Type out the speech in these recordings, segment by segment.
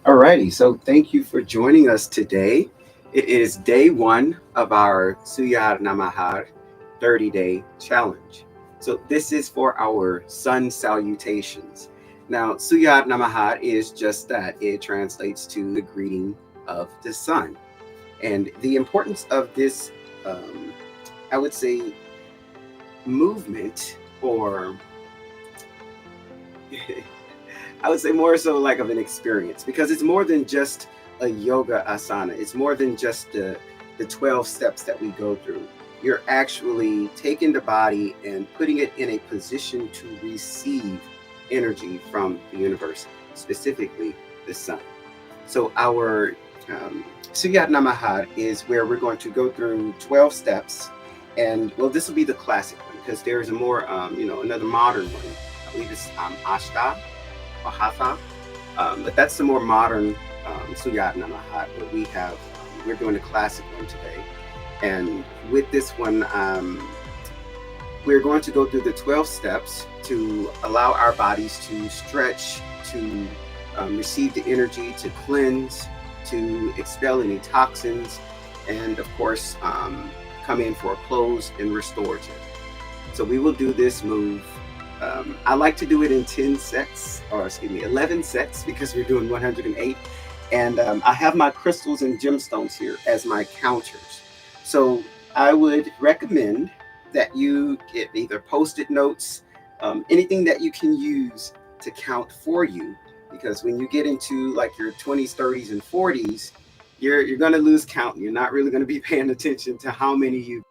Alrighty, so thank you for joining us today. It is day one of our Surya Namaskar 30-day challenge. So this is for our sun salutations. Now, Surya Namaskar is just that. It translates to the greeting of the sun. And the importance of this, I would say, movement or I would say more so like of an experience because it's more than just a yoga asana. It's more than just the 12 steps that we go through. You're actually taking the body and putting it in a position to receive energy from the universe, specifically the sun. So our Suyat Namahar is where we're going to go through 12 steps. And well, this will be the classic one because there's a more, another modern one. I believe it's Ashta or Hatha. But that's the more modern Suyat Namahat, but we're doing the classic one today. And with this one, we're going to go through the 12 steps to allow our bodies to stretch, to receive the energy, to cleanse, to expel any toxins, and of course, come in for a close and restorative. So we will do this move. I like to do it in 10 sets, or excuse me, 11 sets because we're doing 108. And I have my crystals and gemstones here as my counters. So I would recommend that you get either post-it notes, anything that you can use to count for you. Because when you get into like your 20s, 30s, and 40s, you're going to lose count. You're not really going to be paying attention to how many you.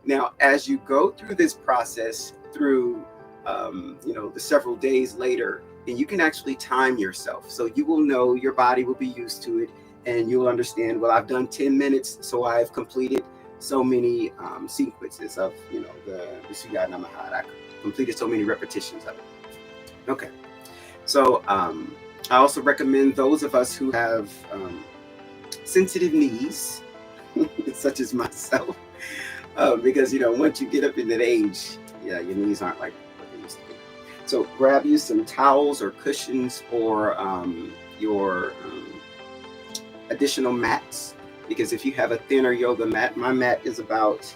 Now, as you go through this process, through the several days later, and you can actually time yourself. So you will know your body will be used to it, and you'll understand. Well, I've done 10 minutes, so I've completed so many sequences of the Suyat Namahat. I completed so many repetitions of it. Okay, so I also recommend those of us who have sensitive knees, such as myself, because once you get up in that age, yeah, your knees aren't like what they used to be. So grab you some towels or cushions or your additional mats, because if you have a thinner yoga mat, my mat is about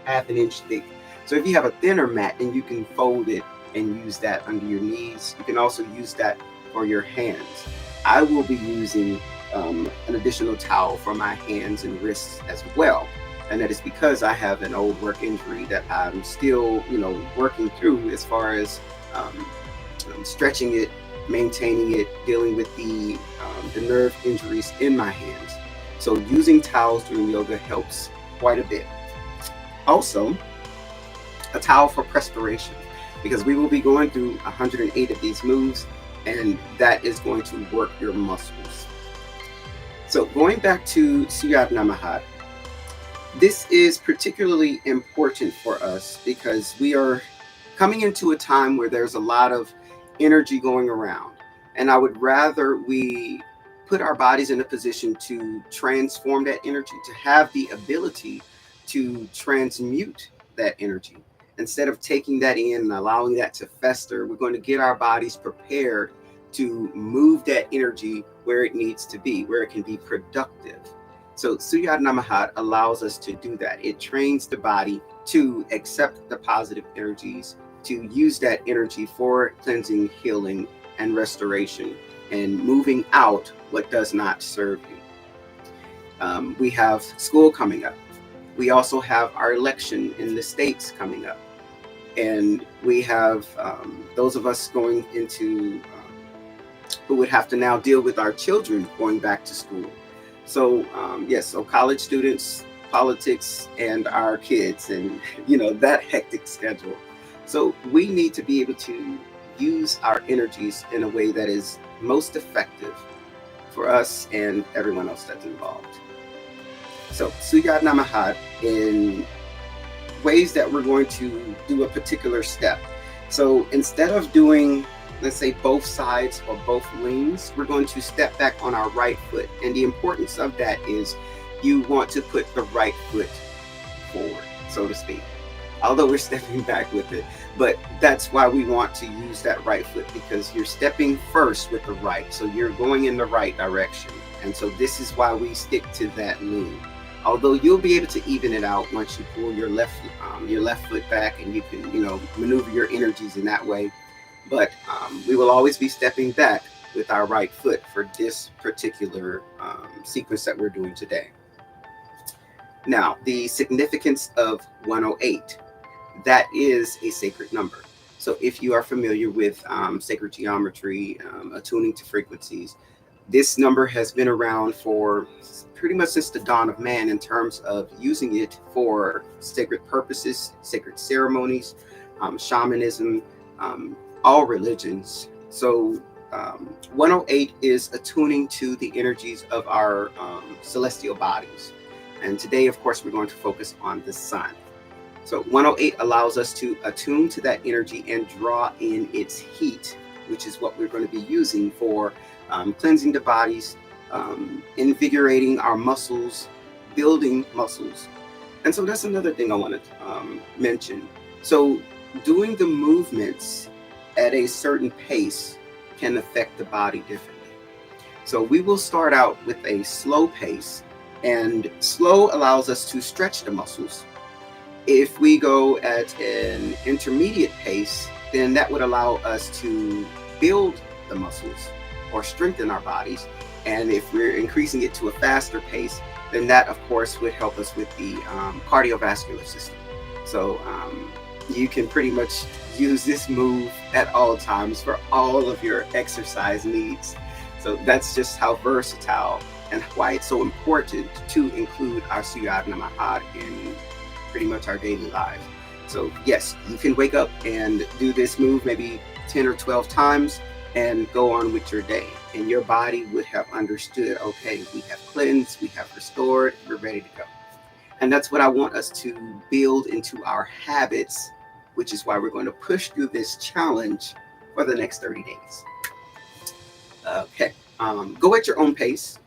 half an inch thick. So if you have a thinner mat, and you can fold it and use that under your knees. You can also use that for your hands. I will be using an additional towel for my hands and wrists as well. And that is because I have an old work injury that I'm still, working through as far as stretching it, maintaining it, dealing with the nerve injuries in my hands. So using towels during yoga helps quite a bit. Also, a towel for perspiration, because we will be going through 108 of these moves, and that is going to work your muscles. So going back to Suyat Namahat, this is particularly important for us because we are coming into a time where there's a lot of energy going around. And I would rather we put our bodies in a position to transform that energy, to have the ability to transmute that energy. Instead of taking that in and allowing that to fester, we're going to get our bodies prepared to move that energy where it needs to be, where it can be productive. So Suyat Namahat allows us to do that. It trains the body to accept the positive energies, to use that energy for cleansing, healing, and restoration, and moving out what does not serve you. We have school coming up. We also have our election in the States coming up. And we have those of us going into who would have to now deal with our children going back to school. So yes, so college students, politics, and our kids, and that hectic schedule. So we need to be able to use our energies in a way that is most effective for us and everyone else that's involved. So Suyat Namahat in ways that we're going to do a particular step. So instead of doing, let's say, both sides or both leans, we're going to step back on our right foot. And the importance of that is you want to put the right foot forward, so to speak. although we're stepping back with it. But that's why we want to use that right foot, because you're stepping first with the right. So you're going in the right direction. And so this is why we stick to that lean. Although you'll be able to even it out once you pull your left foot back, and you can, maneuver your energies in that way. But we will always be stepping back with our right foot for this particular sequence that we're doing today. Now, the significance of 108, that is a sacred number. So if you are familiar with sacred geometry, attuning to frequencies, this number has been around for pretty much since the dawn of man in terms of using it for sacred purposes, sacred ceremonies, shamanism, all religions. So 108 is attuning to the energies of our celestial bodies. And today, of course, we're going to focus on the sun. So 108 allows us to attune to that energy and draw in its heat, which is what we're going to be using for cleansing the bodies, invigorating our muscles, building muscles. And so that's another thing I wanted to mention. So doing the movements at a certain pace can affect the body differently. So we will start out with a slow pace, and slow allows us to stretch the muscles. If we go at an intermediate pace, then that would allow us to build the muscles or strengthen our bodies. And if we're increasing it to a faster pace, then that, of course, would help us with the cardiovascular system. So you can pretty much use this move at all times for all of your exercise needs. So that's just how versatile and why it's so important to include our Surya Namaskar in pretty much our daily lives. So yes, you can wake up and do this move maybe 10 or 12 times and go on with your day. And your body would have understood, okay, we have cleansed, we have restored, we're ready to go. And that's what I want us to build into our habits, which is why we're going to push through this challenge for the next 30 days. Okay, go at your own pace.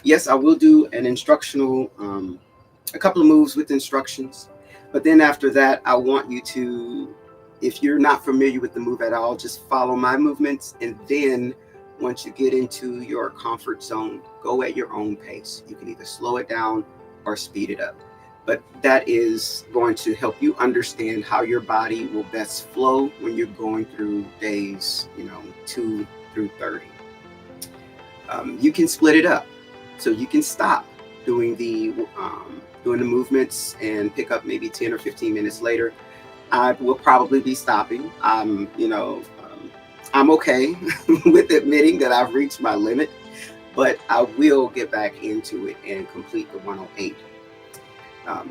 Yes, I will do an instructional, a couple of moves with instructions. But then after that, I want you to, if you're not familiar with the move at all, just follow my movements. And then once you get into your comfort zone, go at your own pace. You can either slow it down or speed it up. But that is going to help you understand how your body will best flow when you're going through days, 2 through 30. You can split it up. So you can stop doing the movements and pick up maybe 10 or 15 minutes later. I will probably be stopping. I'm okay with admitting that I've reached my limit, but I will get back into it and complete the 108.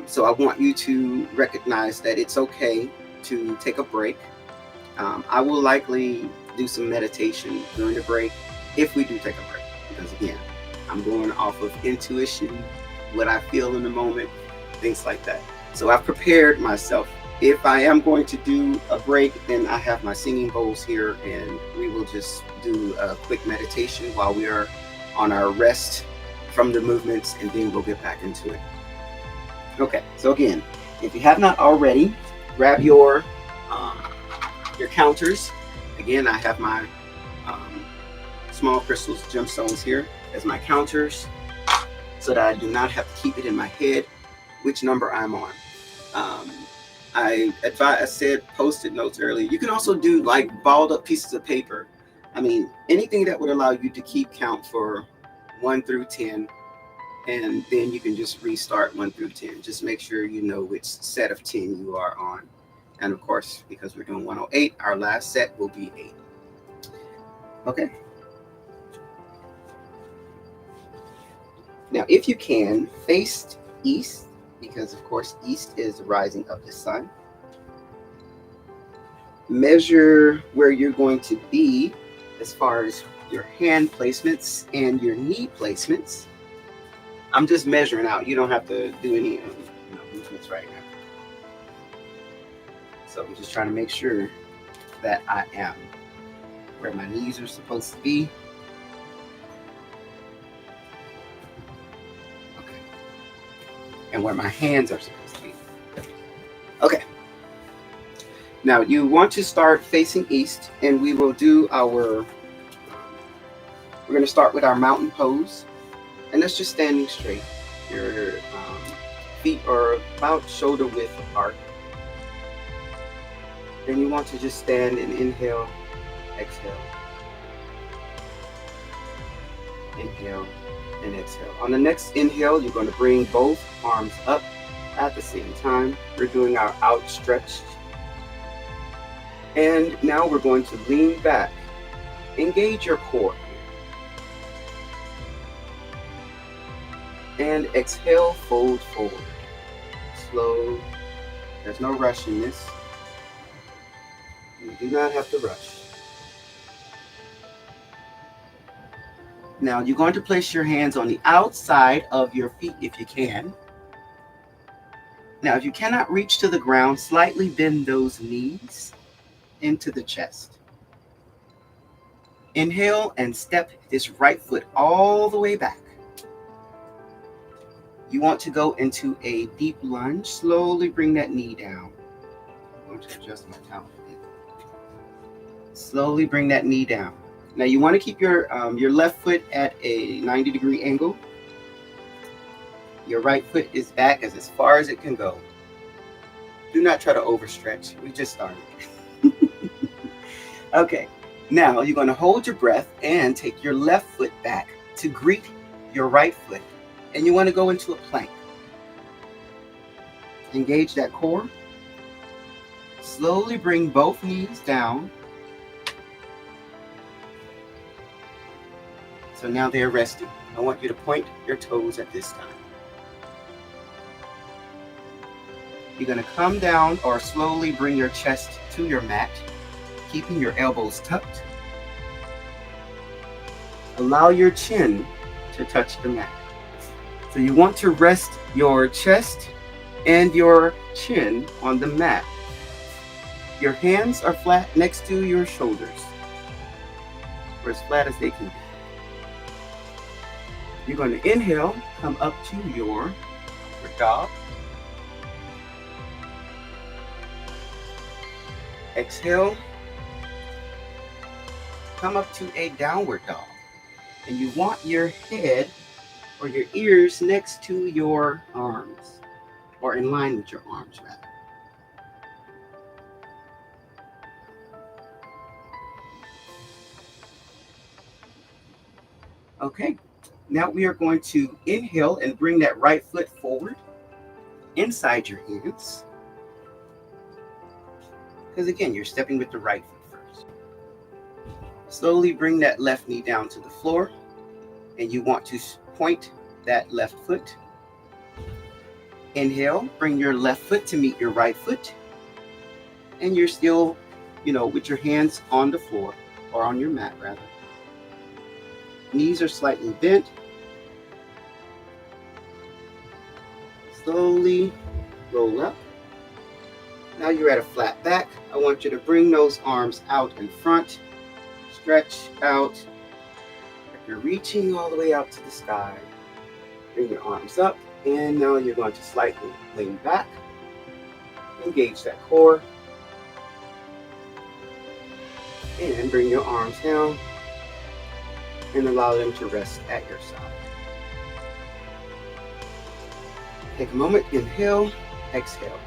So I want you to recognize that it's okay to take a break. I will likely do some meditation during the break if we do take a break, because again, I'm going off of intuition, what I feel in the moment, things like that. So I've prepared myself. If I am going to do a break, then I have my singing bowls here, and we will just do a quick meditation while we are on our rest from the movements, and then we'll get back into it. Okay, so again, if you have not already, grab your counters. Again, I have my small crystals, gemstones here as my counters, so that I do not have to keep it in my head which number I'm on. I said post-it notes earlier. You can also do like balled up pieces of paper. I mean, anything that would allow you to keep count for 1 through 10, and then you can just restart 1 through 10. Just make sure you know which set of 10 you are on. And of course, because we're doing 108, our last set will be 8. Okay. Now, if you can, face east, because of course east is the rising of the sun. Measure where you're going to be as far as your hand placements and your knee placements. I'm just measuring out. You don't have to do any movements right now. So I'm just trying to make sure that I am where my knees are supposed to be. Okay. And where my hands are supposed to be. Okay. Now you want to start facing east, and we will do we're going to start with our mountain pose, and that's just standing straight. Your feet are about shoulder width apart. Then you want to just stand and inhale, exhale, inhale, and exhale. On the next inhale, you're going to bring both arms up at the same time. We're doing our outstretched. And now we're going to lean back. Engage your core. And exhale, fold forward. Slow. There's no rush in this. You do not have to rush. Now you're going to place your hands on the outside of your feet if you can. Now if you cannot reach to the ground, slightly bend those knees into the chest. Inhale and step this right foot all the way back. You want to go into a deep lunge. Slowly bring that knee down. I'm going to adjust my towel. Slowly bring that knee down. Now you want to keep your left foot at a 90-degree angle. Your right foot is back as far as it can go. Do not try to overstretch. We just started. Okay, now you're going to hold your breath and take your left foot back to greet your right foot. And you want to go into a plank. Engage that core. Slowly bring both knees down. So now they're resting. I want you to point your toes at this time. You're going to come down or slowly bring your chest to your mat, keeping your elbows tucked. Allow your chin to touch the mat. So you want to rest your chest and your chin on the mat. Your hands are flat next to your shoulders, or as flat as they can be. You're going to inhale, come up to your dog. Exhale, come up to a downward dog. And you want your head or your ears next to your arms, or in line with your arms rather. Okay, now we are going to inhale and bring that right foot forward inside your hands. Because again, you're stepping with the right foot first. Slowly bring that left knee down to the floor, and you want to point that left foot. Inhale, bring your left foot to meet your right foot. And you're still, with your hands on the floor, or on your mat rather. Knees are slightly bent. Slowly roll up. Now you're at a flat back. I want you to bring those arms out in front. Stretch out. You're reaching all the way out to the sky. Bring your arms up. And now you're going to slightly lean back. Engage that core. And bring your arms down. And allow them to rest at your side. Take a moment, inhale, exhale.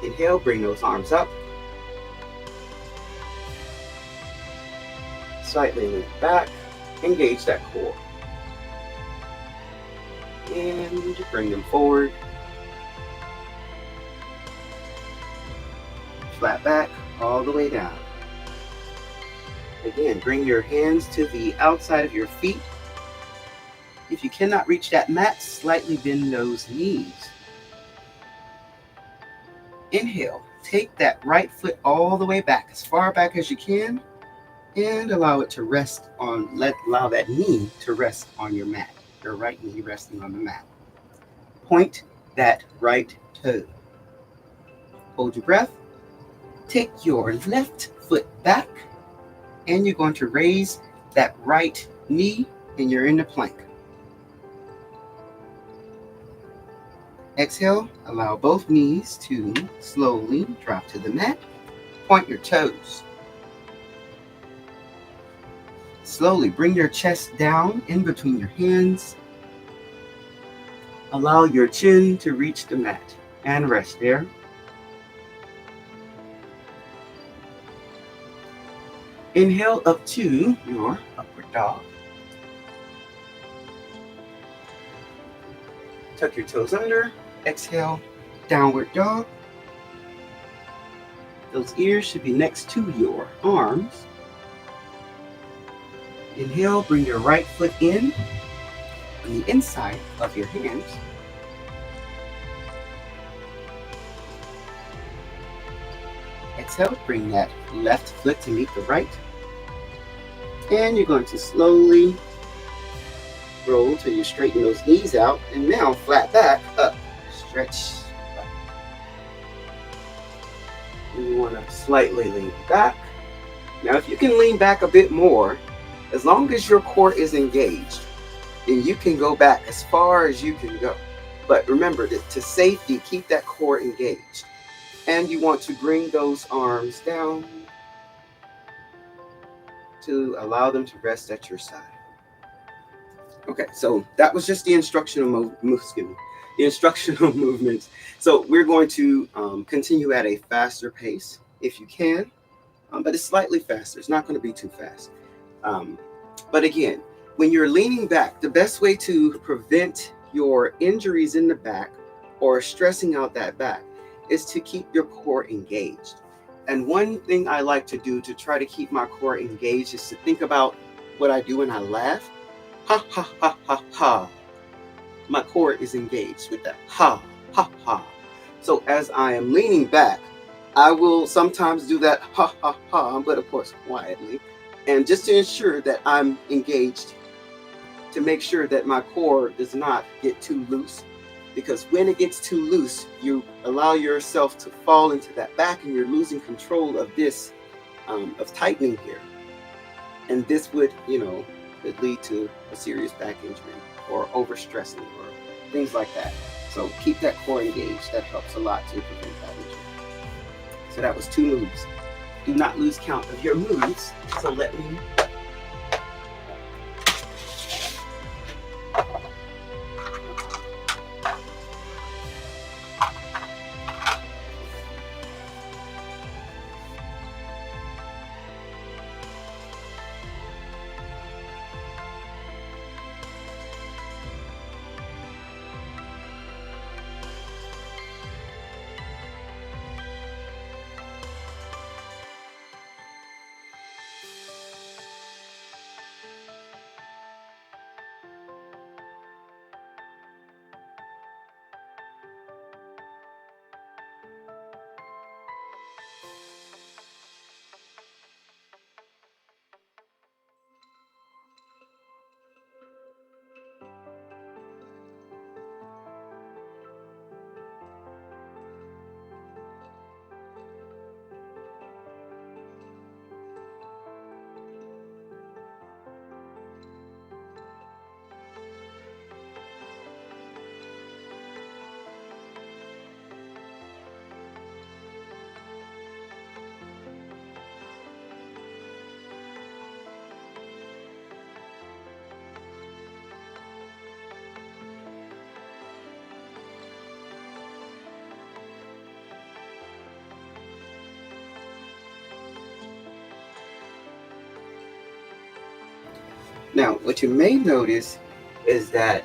Inhale, bring those arms up. Slightly lean back, engage that core. And bring them forward. Flat back, all the way down. Again, bring your hands to the outside of your feet. If you cannot reach that mat, slightly bend those knees. Inhale, take that right foot all the way back, as far back as you can, and allow it to rest on, allow that knee to rest on your mat, your right knee resting on the mat. Point that right toe. Hold your breath. Take your left foot back, and you're going to raise that right knee, and you're in the plank. Exhale, allow both knees to slowly drop to the mat. Point your toes. Slowly bring your chest down in between your hands. Allow your chin to reach the mat and rest there. Inhale up to your upward dog. Tuck your toes under. Exhale, downward dog. Those ears should be next to your arms. Inhale, bring your right foot in on the inside of your hands. Exhale, bring that left foot to meet the right. And you're going to slowly roll till you straighten those knees out. And now flat back, up, stretch. Back. And you want to slightly lean back. Now if you can lean back a bit more, as long as your core is engaged, then you can go back as far as you can go. But remember that to safety, keep that core engaged. And you want to bring those arms down to allow them to rest at your side. Okay, so that was just the instructional movements. So we're going to continue at a faster pace if you can, but it's slightly faster. It's not going to be too fast. But again, when you're leaning back, the best way to prevent your injuries in the back or stressing out that back is to keep your core engaged. And one thing I like to do to try to keep my core engaged is to think about what I do when I laugh. Ha, ha, ha, ha, ha. My core is engaged with that ha, ha, ha. So as I am leaning back, I will sometimes do that ha, ha, ha, but of course quietly. And just to ensure that I'm engaged, to make sure that my core does not get too loose. Because when it gets too loose, you allow yourself to fall into that back and you're losing control of this, of tightening here. And this would, could lead to a serious back injury or overstressing or things like that. So keep that core engaged. That helps a lot to prevent that injury. So that was 2 moves. Do not lose count of your moves. So let me Now, what you may notice is that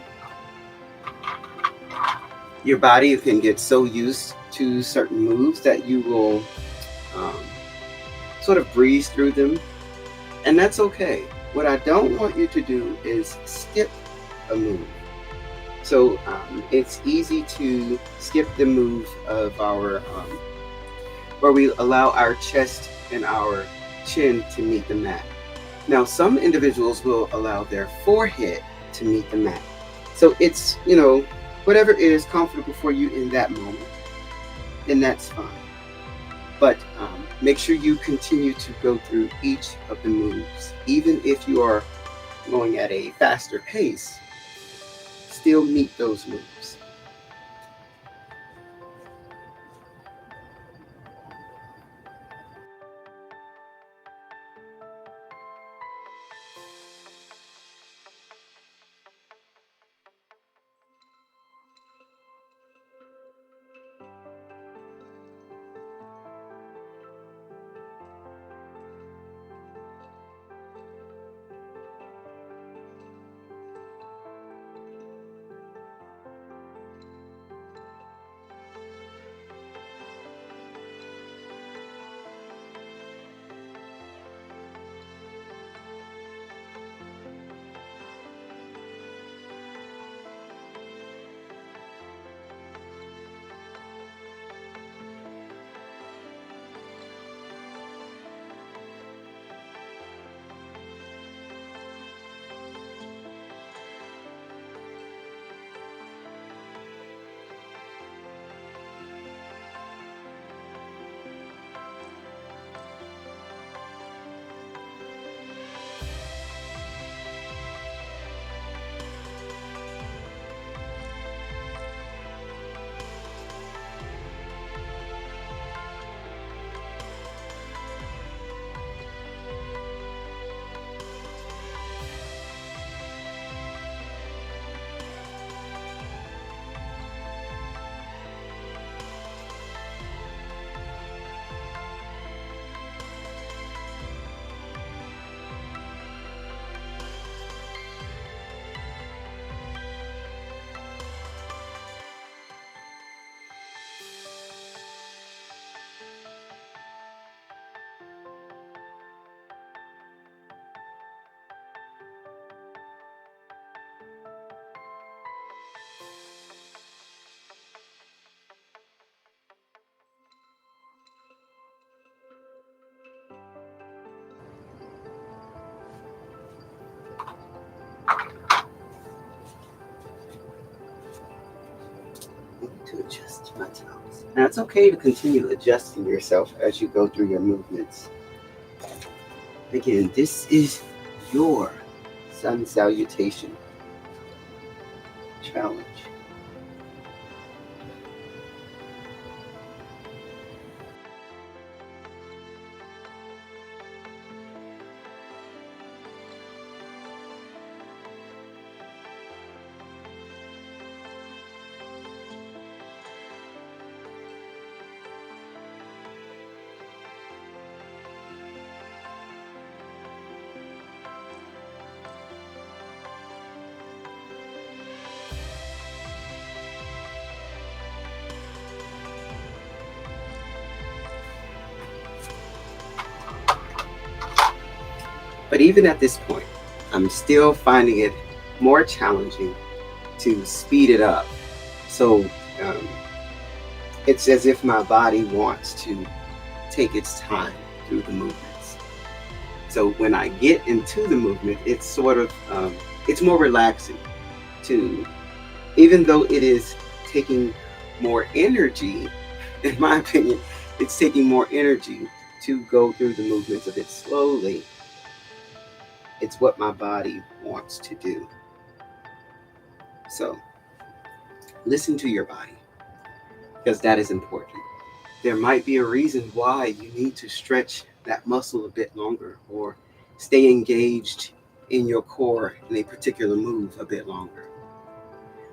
your body can get so used to certain moves that you will sort of breeze through them. And that's okay. What I don't want you to do is skip a move. So it's easy to skip the move of our, where we allow our chest and our chin to meet the mat. Now, some individuals will allow their forehead to meet the mat. So it's, whatever is comfortable for you in that moment, then that's fine. But make sure you continue to go through each of the moves. Even if you are going at a faster pace, still meet those moves. to adjust my toes. Now it's okay to continue adjusting yourself as you go through your movements. Again, this is your sun salutation challenge. But even at this point, I'm still finding it more challenging to speed it up. So um, it's as if my body wants to take its time through the movements. So when I get into the movement, it's sort of it's more relaxing to, even though it is taking more energy, in my opinion, it's taking more energy to go through the movements of it slowly. It's what my body wants to do. So listen to your body, because that is important. There might be a reason why you need to stretch that muscle a bit longer or stay engaged in your core in a particular move a bit longer.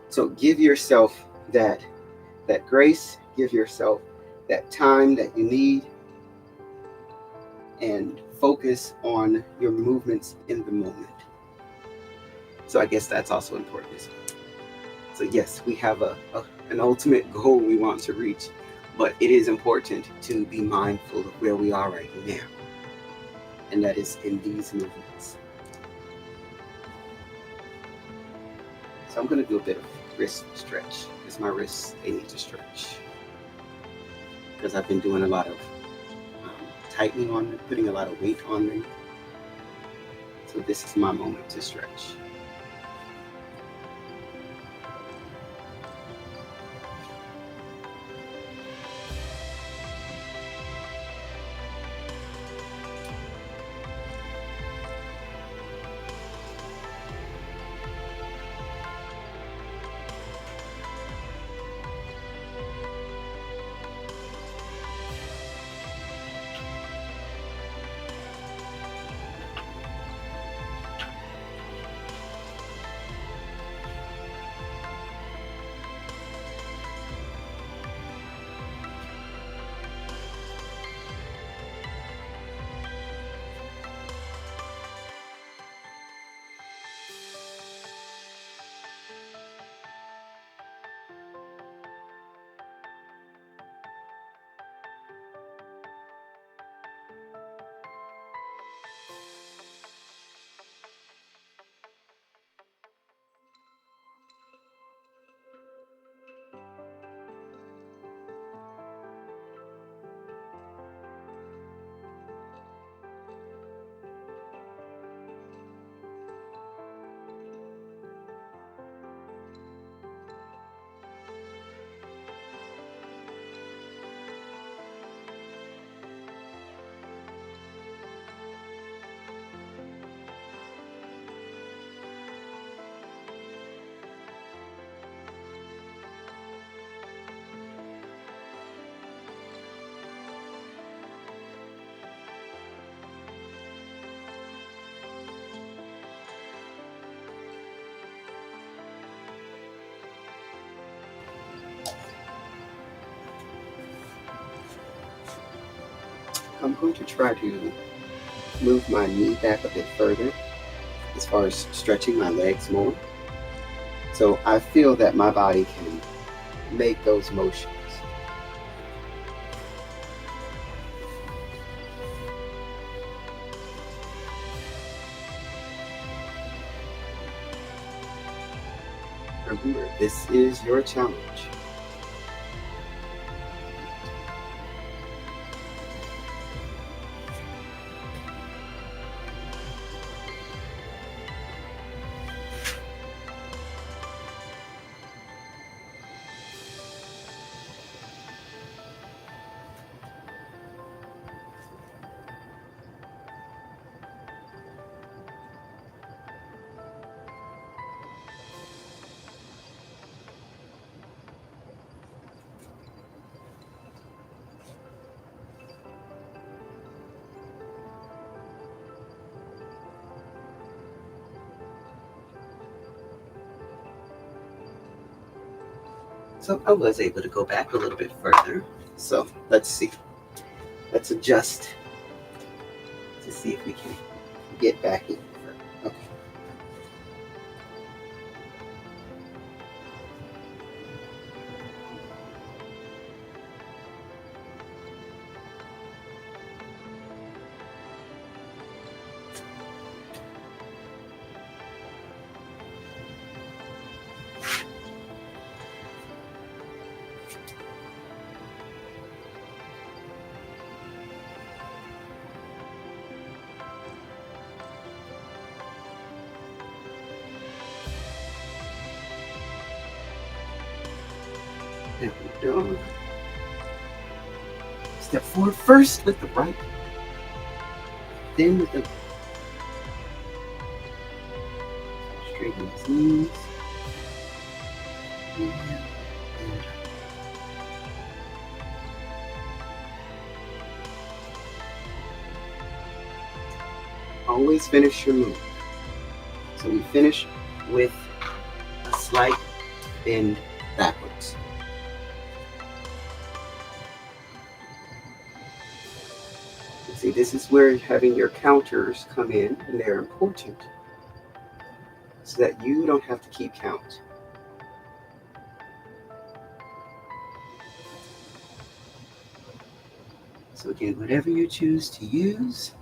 So give yourself that grace, give yourself that time that you need, and focus on your movements in the moment. So I guess that's also important as well. So yes, we have an ultimate goal we want to reach, but it is important to be mindful of where we are right now, and that is in these movements. So I'm going to do a bit of wrist stretch, because my wrists, they need to stretch, because I've been doing a lot of tightening on them, putting a lot of weight on them. So this is my moment to stretch. I'm going to try to move my knee back a bit further as far as stretching my legs more. So I feel that my body can make those motions. Remember, this is your challenge. So I was able to go back a little bit further. So let's see. Let's adjust to see if we can get back in. Okay. There we go. Step forward first with the right, then with the left. Straighten his knees. And always finish your move. So we finish with a slight bend backwards. See, this is where having your counters come in, and they're important so that you don't have to keep count. So again, whatever you choose to use,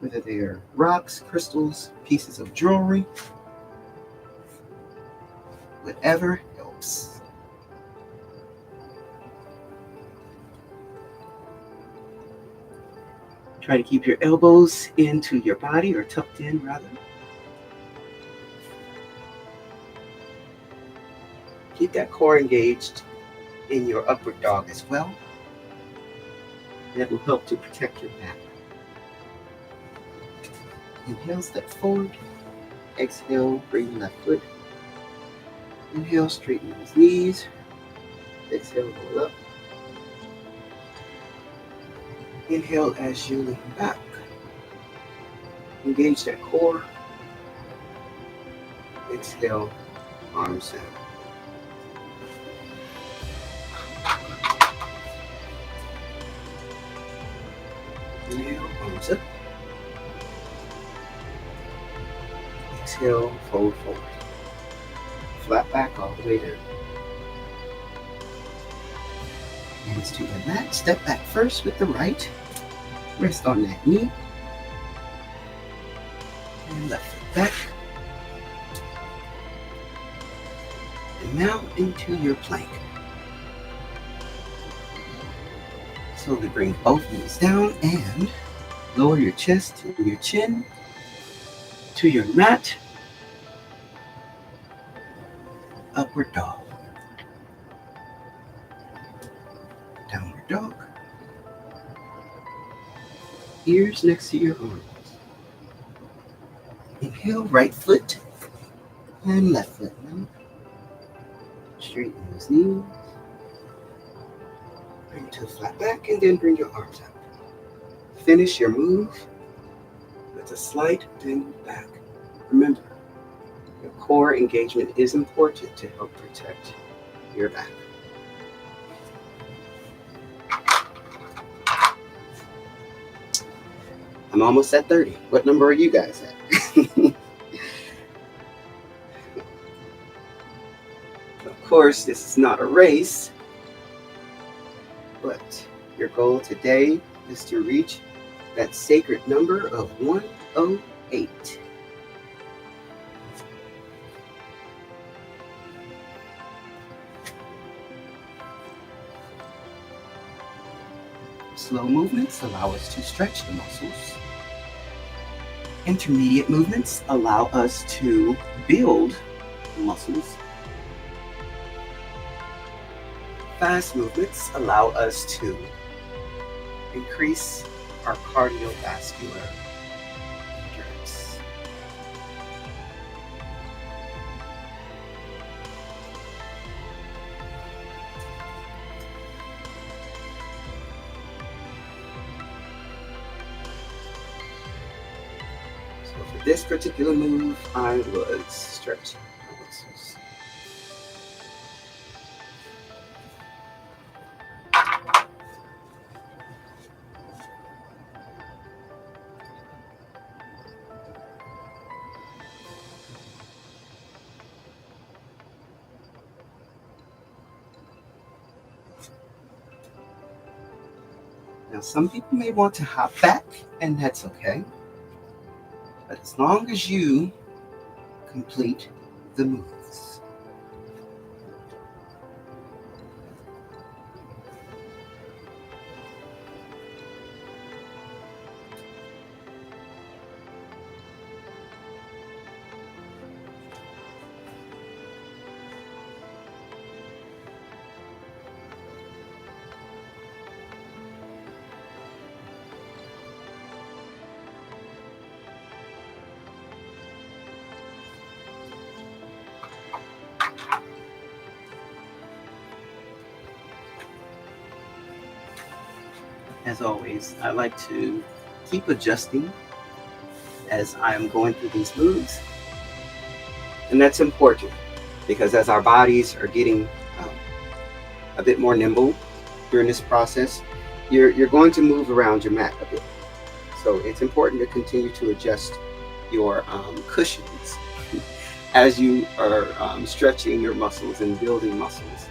whether they are rocks, crystals, pieces of jewelry, whatever helps. Try to keep your elbows into your body, or tucked in rather. Keep that core engaged in your upward dog as well. That will help to protect your back. Inhale, step forward. Exhale, bring the left foot. Inhale, straighten those knees. Exhale, roll up. Inhale as you lean back. Engage that core. Exhale, arms down. Inhale, arms up. Exhale, fold forward. Flat back all the way down. Hands to the mat. Step back first with the right. Rest on that knee. And left foot back. And now into your plank. Slowly bring both knees down and lower your chest to your chin, to your mat. Upward dog. Downward dog. Ears next to your arms. Inhale, right foot and left foot. Straighten those knees. Bring to a flat back and then bring your arms out. Finish your move with a slight bend back. Remember, your core engagement is important to help protect your back. I'm almost at 30. What number are you guys at? Of course, this is not a race, but your goal today is to reach that sacred number of 108. Slow movements allow us to stretch the muscles. Intermediate movements allow us to build the muscles. Fast movements allow us to increase our cardiovascular endurance. So for this particular move, I was stretching my muscles. Now, some people may want to hop back, and that's okay. But as long as you complete the moves. As always, I like to keep adjusting as I'm going through these moves. And that's important because as our bodies are getting a bit more nimble during this process, you're going to move around your mat a bit. So it's important to continue to adjust your cushions as you are stretching your muscles and building muscles